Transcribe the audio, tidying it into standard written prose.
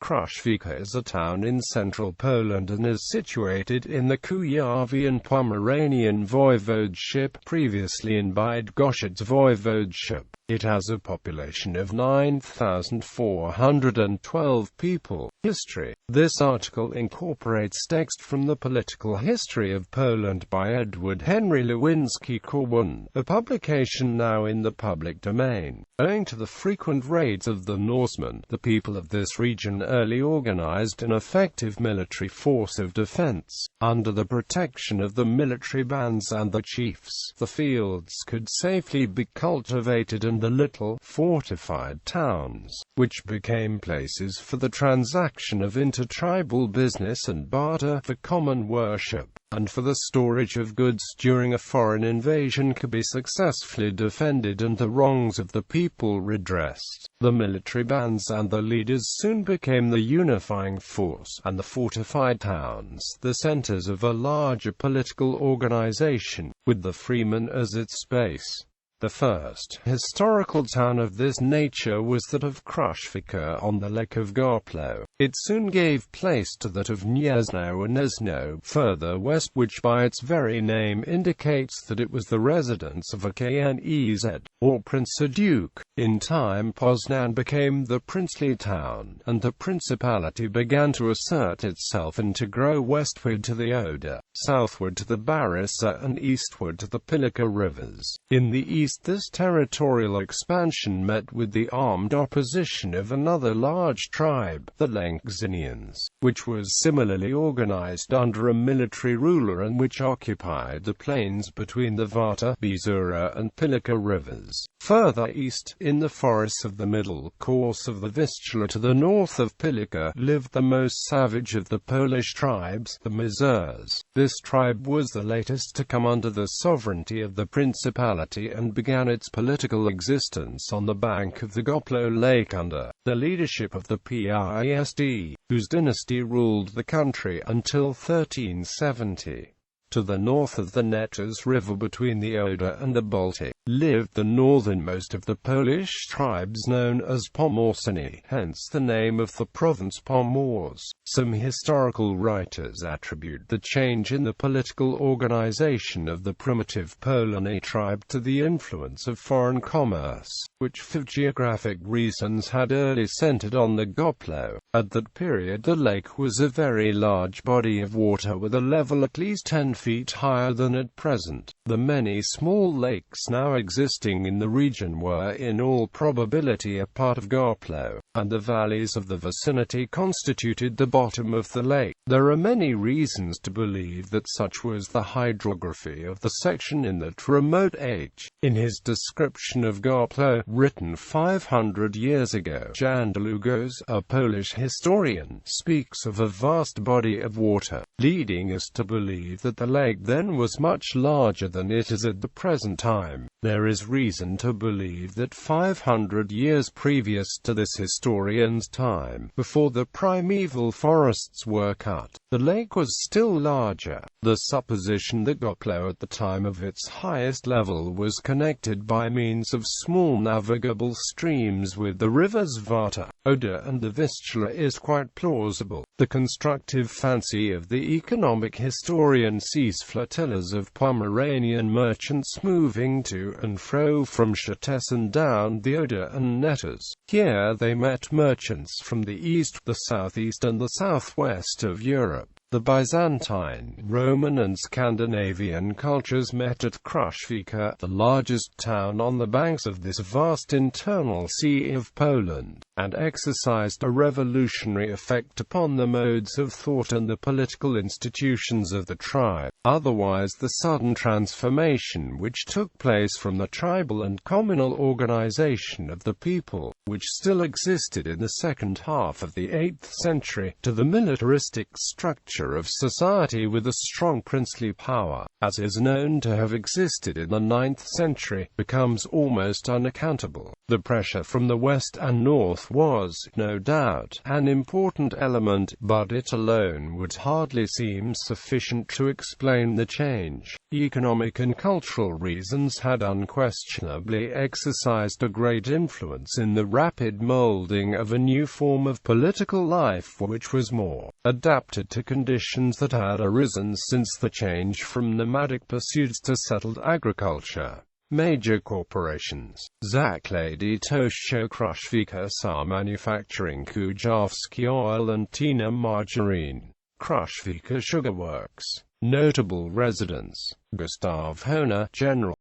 Kruszwica is a town in central Poland and is situated in the Kuyavian-Pomeranian Voivodeship, previously in Bydgoszcz Voivodeship. It has a population of 9,412 people. History. This article incorporates text from the Political History of Poland by Edward Henry Lewinsky-Corwin, a publication now in the public domain. Owing to the frequent raids of the Norsemen, the people of this region early organized an effective military force of defense. Under the protection of the military bands and the chiefs, the fields could safely be cultivated and the little, fortified towns, which became places for the transaction of intertribal business and barter, for common worship, and for the storage of goods during a foreign invasion, could be successfully defended and the wrongs of the people redressed. The military bands and the leaders soon became the unifying force, and the fortified towns the centers of a larger political organization, with the freemen as its base. The first historical town of this nature was that of Kruszwica on the Lake of Goplo. It soon gave place to that of Gniezno and Gniezno, further west, which by its very name indicates that it was the residence of a knez, or prince or duke. In time Poznań became the princely town, and the principality began to assert itself and to grow westward to the Oder, southward to the Barisa and eastward to the Pilica rivers. In the east, this territorial expansion met with the armed opposition of another large tribe, the Lękzynians, which was similarly organized under a military ruler and which occupied the plains between the Warta, Bizura and Pilica rivers. Further east, in the forests of the middle course of the Vistula to the north of Pilica, lived the most savage of the Polish tribes, the Mazurs. This tribe was the latest to come under the sovereignty of the principality and began its political existence on the bank of the Goplo Lake under the leadership of the Pist, whose dynasty ruled the country until 1370. To the north of the Neches River between the Oder and the Baltic, lived the northernmost of the Polish tribes known as Pomorsini, hence the name of the province Pomors. Some historical writers attribute the change in the political organization of the primitive Polani tribe to the influence of foreign commerce, which for geographic reasons had early centered on the Goplo. At that period the lake was a very large body of water with a level at least 10 feet higher than at present. The many small lakes now existing in the region were in all probability a part of Goplo, and the valleys of the vicinity constituted the bottom of the lake. There are many reasons to believe that such was the hydrography of the section in that remote age. In his description of Goplo, written 500 years ago, Jan Długos, a Polish historian, speaks of a vast body of water, leading us to believe that the lake then was much larger than it is at the present time. There is reason to believe that 500 years previous to this historian's time, before the primeval forests were cut, the lake was still larger. The supposition that Goplo at the time of its highest level was connected by means of small navigable streams with the rivers Warta, Oder and the Vistula is quite plausible. The constructive fancy of the economic historian sees flotillas of Pomeranian merchants moving to and fro from Szczecin down the Oder and Neches. Here they met merchants from the east, the southeast and the southwest of Europe. The Byzantine, Roman and Scandinavian cultures met at Kruszwica, the largest town on the banks of this vast internal sea of Poland, and exercised a revolutionary effect upon the modes of thought and the political institutions of the tribe. Otherwise, the sudden transformation which took place from the tribal and communal organization of the people, which still existed in the second half of the 8th century, to the militaristic structure structure of society with a strong princely power, as is known to have existed in the 9th century, becomes almost unaccountable. The pressure from the west and north was, no doubt, an important element, but it alone would hardly seem sufficient to explain the change. Economic and cultural reasons had unquestionably exercised a great influence in the rapid molding of a new form of political life which was more adapted to conditions that had arisen since the change from nomadic pursuits to settled agriculture. Major corporations: Zakłady Tościo Kruszwica SA manufacturing, Kuyavian oil and Tina margarine, Kruszwica sugar works. Notable residents: Gustav Hohner, General